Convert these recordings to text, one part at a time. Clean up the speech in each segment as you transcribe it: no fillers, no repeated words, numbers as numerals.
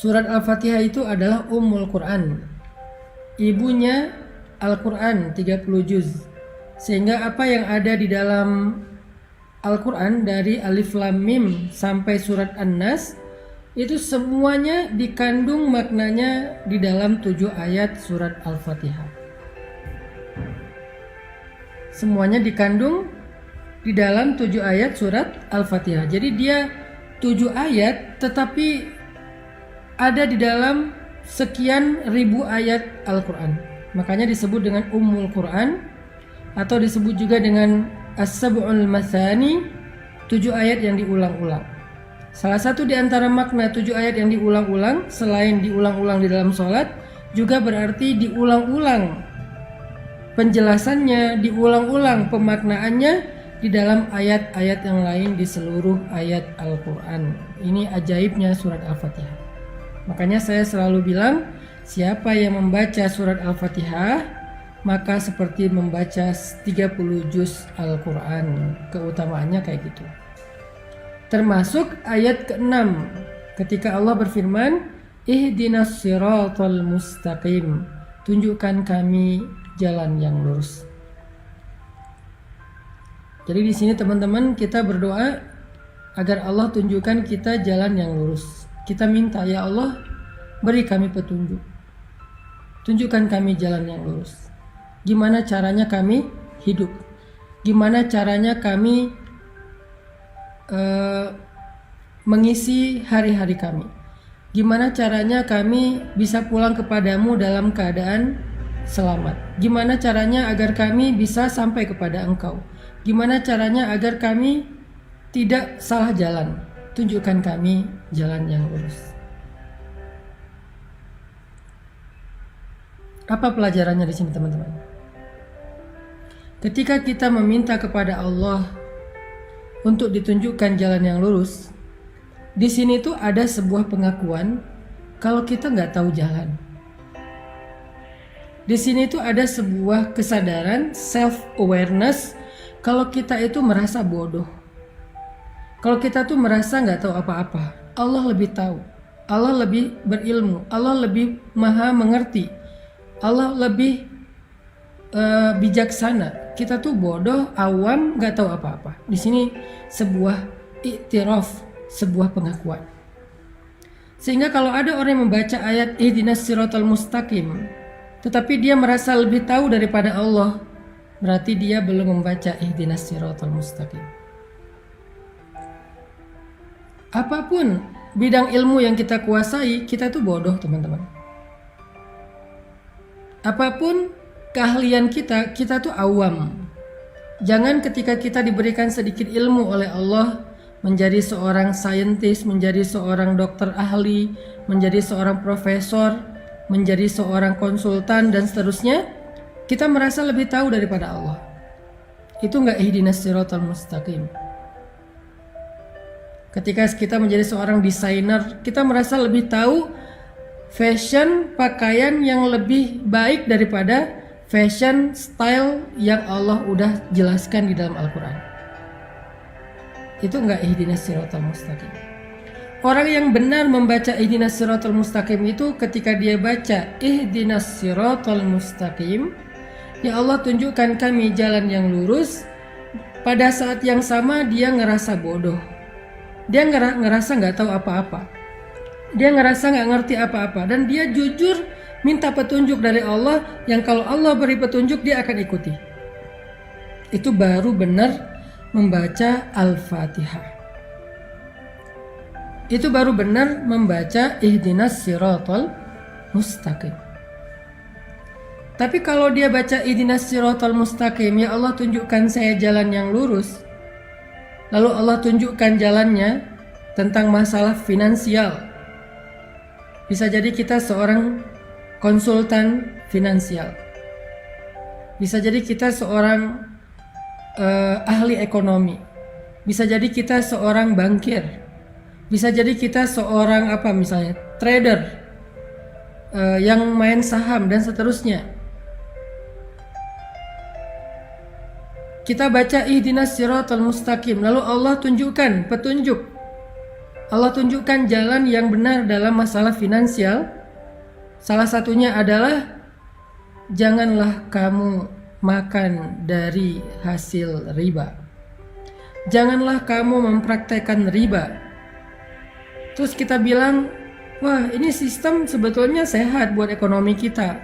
Surat Al-Fatihah itu adalah Ummul Quran. Ibunya Al-Quran 30 juz. Sehingga apa yang ada di dalam Al-Quran dari Alif Lam Mim sampai surat An-Nas itu semuanya dikandung maknanya di dalam 7 ayat surat Al-Fatihah. Semuanya dikandung di dalam 7 ayat surat Al-Fatihah. Jadi dia 7 ayat tetapi ada di dalam sekian ribu ayat Al-Quran. Makanya disebut dengan Ummul Quran atau disebut juga dengan As-Sab'ul Mathani, 7 ayat yang diulang-ulang. Salah satu di antara makna 7 ayat yang diulang-ulang, selain diulang-ulang di dalam sholat, juga berarti diulang-ulang penjelasannya, diulang-ulang pemaknaannya di dalam ayat-ayat yang lain di seluruh ayat Al-Quran. Ini ajaibnya surat Al-Fatihah. Makanya saya selalu bilang, siapa yang membaca surat Al-Fatihah, maka seperti membaca 30 juz Al-Quran. Keutamaannya kayak gitu. Termasuk ayat ke-6 ketika Allah berfirman, ihdinas siratal mustaqim, tunjukkan kami jalan yang lurus. Jadi di sini teman-teman kita berdoa agar Allah tunjukkan kita jalan yang lurus. Kita minta, ya Allah, beri kami petunjuk. Tunjukkan kami jalan yang lurus. Gimana caranya kami hidup? Gimana caranya kami mengisi hari-hari kami? Gimana caranya kami bisa pulang kepadamu dalam keadaan selamat? Gimana caranya agar kami bisa sampai kepada Engkau? Gimana caranya agar kami tidak salah jalan? Tunjukkan kami jalan yang lurus. Apa pelajarannya di sini, teman-teman? Ketika kita meminta kepada Allah untuk ditunjukkan jalan yang lurus, di sini tuh ada sebuah pengakuan kalau kita nggak tahu jalan. Di sini tuh ada sebuah kesadaran, self-awareness, kalau kita itu merasa bodoh. Kalau kita tuh merasa nggak tahu apa-apa, Allah lebih tahu, Allah lebih berilmu, Allah lebih maha mengerti, Allah lebih bijaksana. Kita tuh bodoh, awam, nggak tahu apa-apa. Di sini sebuah iktiraf, sebuah pengakuan. Sehingga kalau ada orang yang membaca ayat ihdinas siratal mustaqim, tetapi dia merasa lebih tahu daripada Allah, berarti dia belum membaca ihdinas siratal mustaqim. Apapun bidang ilmu yang kita kuasai, kita tuh bodoh, teman-teman. Apapun keahlian kita, kita tuh awam. Jangan ketika kita diberikan sedikit ilmu oleh Allah, menjadi seorang saintis, menjadi seorang dokter ahli, menjadi seorang profesor, menjadi seorang konsultan dan seterusnya, kita merasa lebih tahu daripada Allah. Itu enggak ihdinas siratal mustaqim. Ketika kita menjadi seorang desainer, kita merasa lebih tahu fashion pakaian yang lebih baik daripada fashion style yang Allah udah jelaskan di dalam Al-Quran. Itu enggak ihdinas siratal mustaqim. Orang yang benar membaca ihdinas siratal mustaqim itu ketika dia baca ihdinas siratal mustaqim, ya Allah tunjukkan kami jalan yang lurus, pada saat yang sama dia ngerasa bodoh. Dia ngerasa nggak tahu apa-apa. Dia ngerasa nggak ngerti apa-apa. Dan dia jujur minta petunjuk dari Allah, yang kalau Allah beri petunjuk dia akan ikuti. Itu baru benar membaca Al-Fatihah. Itu baru benar membaca ihdinas siratal mustaqim. Tapi kalau dia baca ihdinas siratal mustaqim, ya Allah tunjukkan saya jalan yang lurus, lalu Allah tunjukkan jalannya tentang masalah finansial. Bisa jadi kita seorang konsultan finansial. Bisa jadi kita seorang ahli ekonomi. Bisa jadi kita seorang bankir. Bisa jadi kita seorang misalnya trader yang main saham dan seterusnya. Kita baca ihdinas siratal mustaqim, lalu Allah tunjukkan petunjuk Allah tunjukkan jalan yang benar dalam masalah finansial. Salah satunya adalah janganlah kamu makan dari hasil riba. Janganlah kamu mempraktekkan riba. Terus kita bilang, wah ini sistem sebetulnya sehat buat ekonomi kita.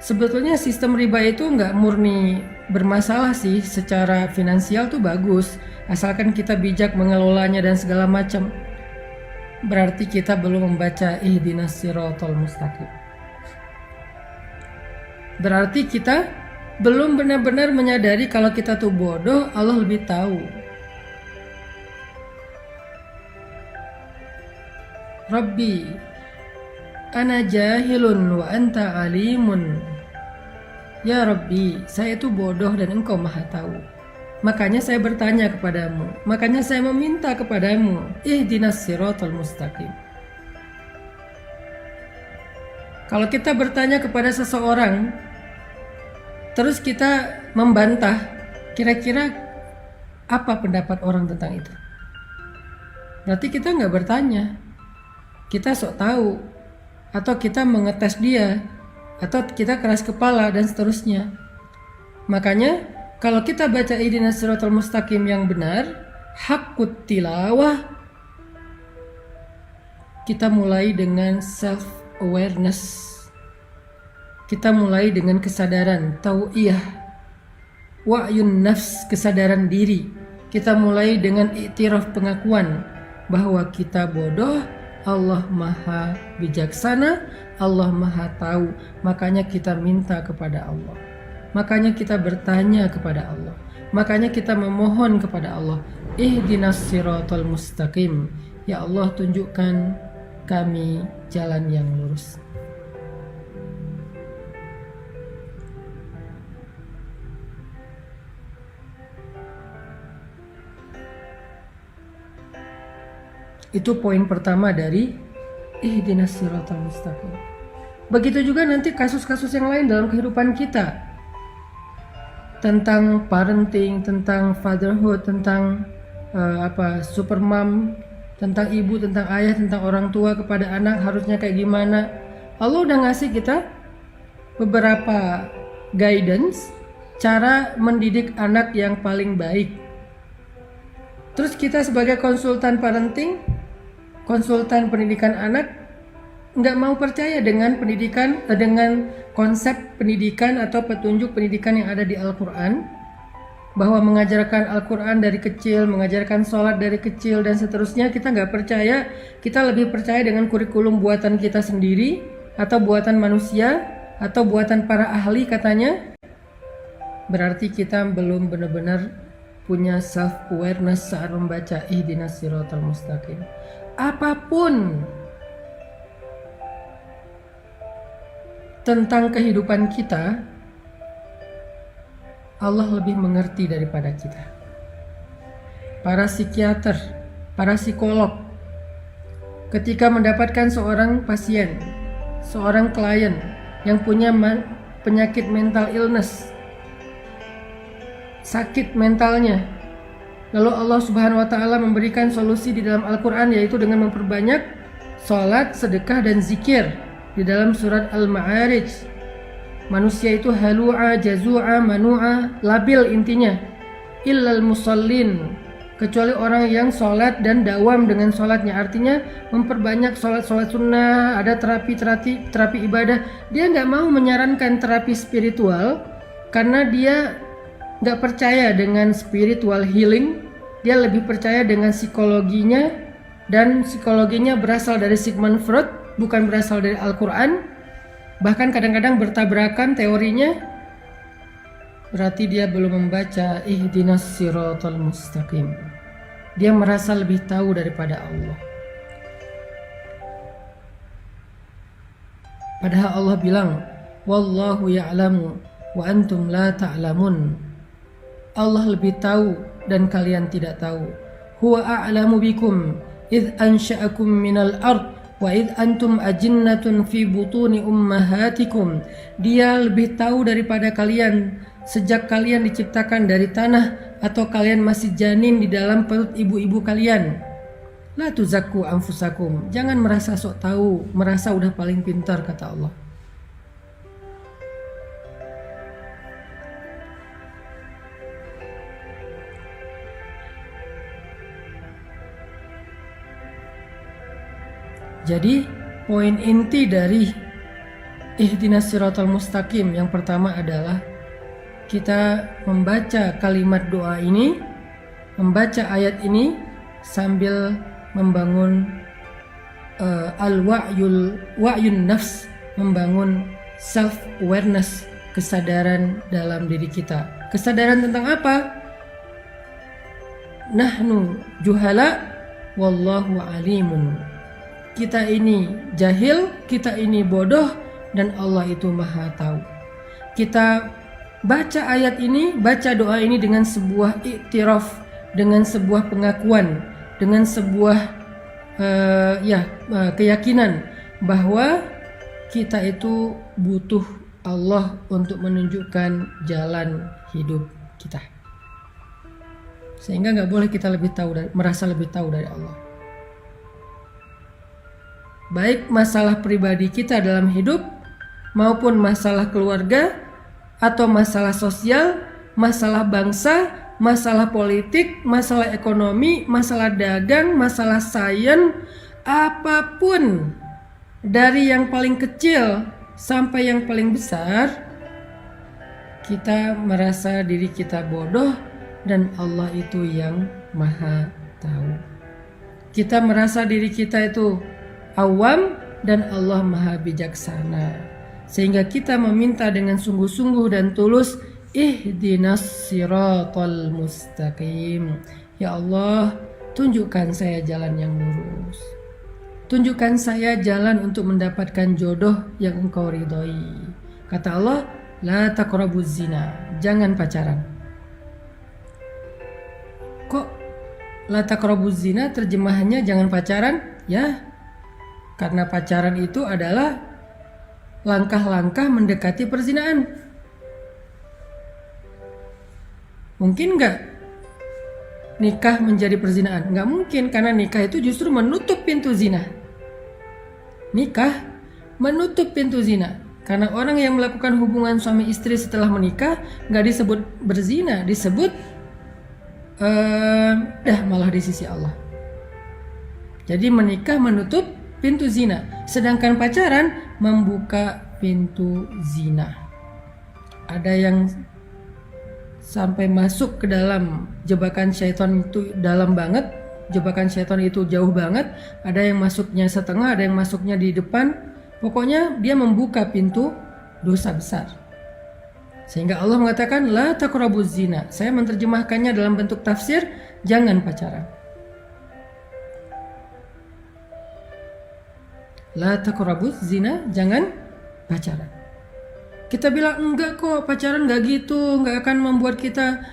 Sebetulnya sistem riba itu nggak murni bermasalah sih, secara finansial tuh bagus, asalkan kita bijak mengelolanya dan segala macam. Berarti kita belum membaca ihdinas siratal mustaqim. Berarti kita belum benar-benar menyadari kalau kita tuh bodoh, Allah lebih tahu. Rabbi ana jahilun wa anta alimun. Ya Rabbi, saya itu bodoh dan engkau maha tahu. Makanya saya bertanya kepadamu, makanya saya meminta kepadamu, ihdinas siratal mustaqim. Kalau kita bertanya kepada seseorang, terus kita membantah, kira-kira apa pendapat orang tentang itu? Berarti kita nggak bertanya, kita sok tahu, atau kita mengetes dia, atau kita keras kepala dan seterusnya. Makanya kalau kita baca ihdinas siratal mustaqim yang benar, haqqut tilawah, kita mulai dengan self awareness. Kita mulai dengan kesadaran tau'iyah, wa'yun nafs, kesadaran diri. Kita mulai dengan iktiraf, pengakuan bahwa kita bodoh, Allah maha bijaksana, Allah maha tahu. Makanya kita minta kepada Allah, makanya kita bertanya kepada Allah, makanya kita memohon kepada Allah, ihdinas siratal mustaqim. Ya Allah, tunjukkan kami jalan yang lurus. Itu poin pertama dari ihdinas siratal mustaqim. Begitu juga nanti kasus-kasus yang lain dalam kehidupan kita, tentang parenting, tentang fatherhood, tentang super mom, tentang ibu, tentang ayah, tentang orang tua kepada anak harusnya kayak gimana. Allah udah ngasih kita beberapa guidance cara mendidik anak yang paling baik. Terus kita sebagai konsultan parenting, konsultan pendidikan anak, nggak mau percaya dengan pendidikan, dengan konsep pendidikan atau petunjuk pendidikan yang ada di Al-Quran, bahwa mengajarkan Al-Quran dari kecil, mengajarkan sholat dari kecil dan seterusnya. Kita nggak percaya, kita lebih percaya dengan kurikulum buatan kita sendiri atau buatan manusia atau buatan para ahli katanya. Berarti kita belum benar-benar punya self awareness saat membaca ihdinas siratal mustaqim. Apapun tentang kehidupan kita, Allah lebih mengerti daripada kita. Para psikiater, para psikolog, ketika mendapatkan seorang pasien, seorang klien yang punya penyakit mental illness, sakit mentalnya, lalu Allah Subhanahu wa Ta'ala memberikan solusi di dalam Al-Quran, yaitu dengan memperbanyak sholat, sedekah, dan zikir. Di dalam surat Al-Ma'arij, manusia itu halu'a, jazu'a, manu'a, labil intinya, illal musallin, kecuali orang yang sholat dan dawam dengan sholatnya. Artinya memperbanyak sholat sunnah, ada terapi ibadah. Dia nggak mau menyarankan terapi spiritual karena dia nggak percaya dengan spiritual healing. Dia lebih percaya dengan psikologinya, dan psikologinya berasal dari Sigmund Freud, bukan berasal dari Al-Quran. Bahkan kadang-kadang bertabrakan teorinya. Berarti dia belum membaca ihdinas siratal mustaqim. Dia merasa lebih tahu daripada Allah. Padahal Allah bilang, wallahu ya'lamu wa antum la ta'lamun. Allah lebih tahu dan kalian tidak tahu. Huwa a'lamu bikum idh ansha'akum minal ard wa idh antum ajinnatun fi butuni ummahatikum. Dia lebih tahu daripada kalian sejak kalian diciptakan dari tanah atau kalian masih janin di dalam perut ibu-ibu kalian. La tuzakku anfusakum. Jangan merasa sok tahu, merasa udah paling pintar, kata Allah. Jadi poin inti dari ihdinas siratal mustaqim yang pertama adalah kita membaca kalimat doa ini, membaca ayat ini sambil membangun wa'yun nafs, membangun self awareness, kesadaran dalam diri kita. Kesadaran tentang apa? Nahnu juhala wallahu alimun. Kita ini jahil, kita ini bodoh, dan Allah itu maha tahu. Kita baca ayat ini, baca doa ini dengan sebuah iktiraf, dengan sebuah pengakuan, dengan sebuah keyakinan bahwa kita itu butuh Allah untuk menunjukkan jalan hidup kita. Sehingga nggak boleh kita merasa lebih tahu dari Allah. Baik masalah pribadi kita dalam hidup maupun masalah keluarga atau masalah sosial, masalah bangsa, masalah politik, masalah ekonomi, masalah dagang, masalah sains, apapun dari yang paling kecil sampai yang paling besar, kita merasa diri kita bodoh dan Allah itu yang maha tahu. Kita merasa diri kita itu awam dan Allah maha bijaksana, sehingga kita meminta dengan sungguh-sungguh dan tulus, ihdinas siratal mustaqim. Ya Allah, tunjukkan saya jalan yang lurus, tunjukkan saya jalan untuk mendapatkan jodoh yang Engkau ridhoi. Kata Allah, la taqrabuz zina, jangan pacaran. Kok la taqrabuz zina terjemahannya jangan pacaran? Ya, karena pacaran itu adalah langkah-langkah mendekati perzinaan. Mungkin nggak nikah menjadi perzinaan? Nggak mungkin, karena nikah itu justru menutup pintu zina. Nikah menutup pintu zina. Karena orang yang melakukan hubungan suami istri setelah menikah nggak disebut berzina, disebut malah di sisi Allah. Jadi menikah menutup pintu zina, sedangkan pacaran membuka pintu zina. Ada yang sampai masuk ke dalam jebakan syaitan itu dalam banget, jebakan syaitan itu jauh banget. Ada yang masuknya setengah, ada yang masuknya di depan. Pokoknya dia membuka pintu dosa besar. Sehingga Allah mengatakan la taqrabuz zina. Saya menerjemahkannya dalam bentuk tafsir, jangan pacaran. La taqrabuz zina, jangan pacaran. Kita bilang enggak kok, pacaran enggak gitu, enggak akan membuat kita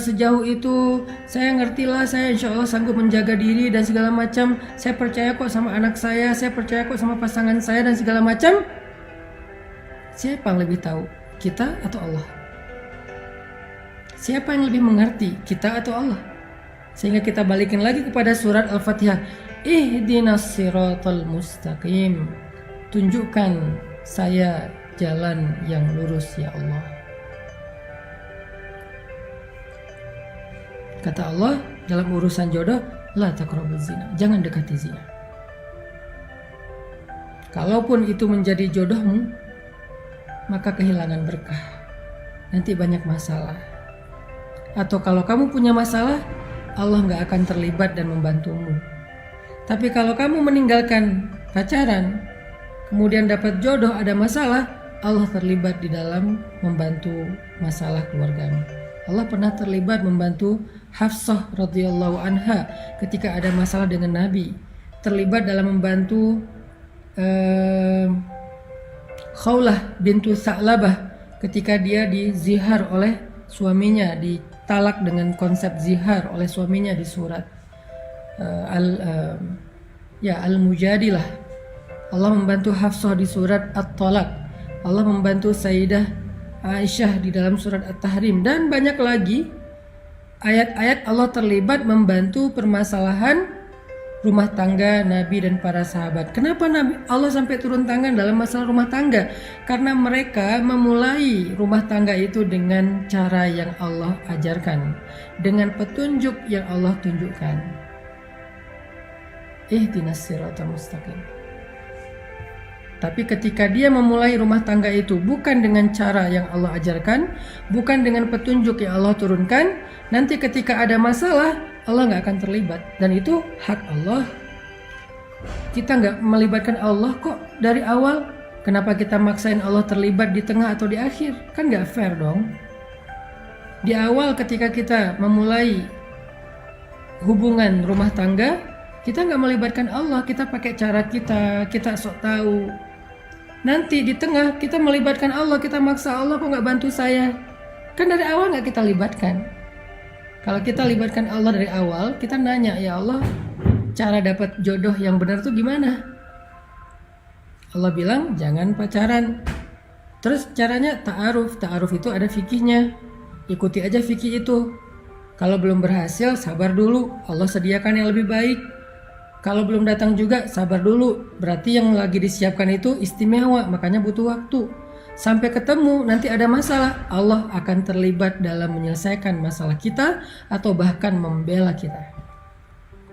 sejauh itu. Saya ngertilah, saya insya Allah sanggup menjaga diri dan segala macam. Saya percaya kok sama anak saya percaya kok sama pasangan saya dan segala macam. Siapa yang lebih tahu, kita atau Allah? Siapa yang lebih mengerti, kita atau Allah? Sehingga kita balikin lagi kepada surat Al-Fatihah. Ihdinas siratal mustaqim. Tunjukkan saya jalan yang lurus ya Allah. Kata Allah dalam urusan jodoh, la taqrabuz zina, jangan dekati zina. Kalaupun itu menjadi jodohmu, maka kehilangan berkah. Nanti banyak masalah. Atau kalau kamu punya masalah, Allah gak akan terlibat dan membantumu. Tapi kalau kamu meninggalkan pacaran, kemudian dapat jodoh, ada masalah, Allah terlibat di dalam membantu masalah keluargamu. Allah pernah terlibat membantu Hafsah radhiyallahu anha ketika ada masalah dengan Nabi. Terlibat dalam membantu Khawlah bintu Sa'labah ketika dia dizihar oleh suaminya, ditalak dengan konsep zihar oleh suaminya di surat Al-Mujadilah. Allah membantu Hafsah di surat At-Talaq. Allah membantu Sayyidah Aisyah di dalam surat At-Tahrim, dan banyak lagi ayat-ayat Allah terlibat membantu permasalahan rumah tangga Nabi dan para sahabat. Kenapa Allah sampai turun tangan dalam masalah rumah tangga? Karena mereka memulai rumah tangga itu dengan cara yang Allah ajarkan, dengan petunjuk yang Allah tunjukkan. Ihdinas siratal mustaqim. Tapi ketika dia memulai rumah tangga itu bukan dengan cara yang Allah ajarkan, bukan dengan petunjuk yang Allah turunkan, nanti ketika ada masalah, Allah nggak akan terlibat. Dan itu hak Allah. Kita nggak melibatkan Allah kok dari awal. Kenapa kita maksain Allah terlibat di tengah atau di akhir? Kan nggak fair dong. Di awal ketika kita memulai hubungan rumah tangga, kita nggak melibatkan Allah, kita pakai cara kita sok tahu. Nanti di tengah kita melibatkan Allah, kita maksa Allah kok nggak bantu saya. Kan dari awal nggak kita libatkan. Kalau kita libatkan Allah dari awal, kita nanya, ya Allah, cara dapat jodoh yang benar tuh gimana? Allah bilang jangan pacaran. Terus caranya ta'aruf. Ta'aruf itu ada fikihnya. Ikuti aja fikih itu. Kalau belum berhasil, sabar dulu. Allah sediakan yang lebih baik. Kalau belum datang juga, sabar dulu. Berarti yang lagi disiapkan itu istimewa, makanya butuh waktu. Sampai ketemu, nanti ada masalah, Allah akan terlibat dalam menyelesaikan masalah kita atau bahkan membela kita.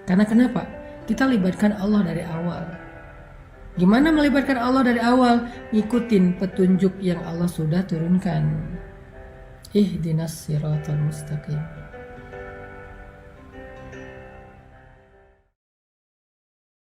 Karena kenapa? Kita libatkan Allah dari awal. Gimana melibatkan Allah dari awal? Ngikutin petunjuk yang Allah sudah turunkan. Ihdinas siratal mustaqim.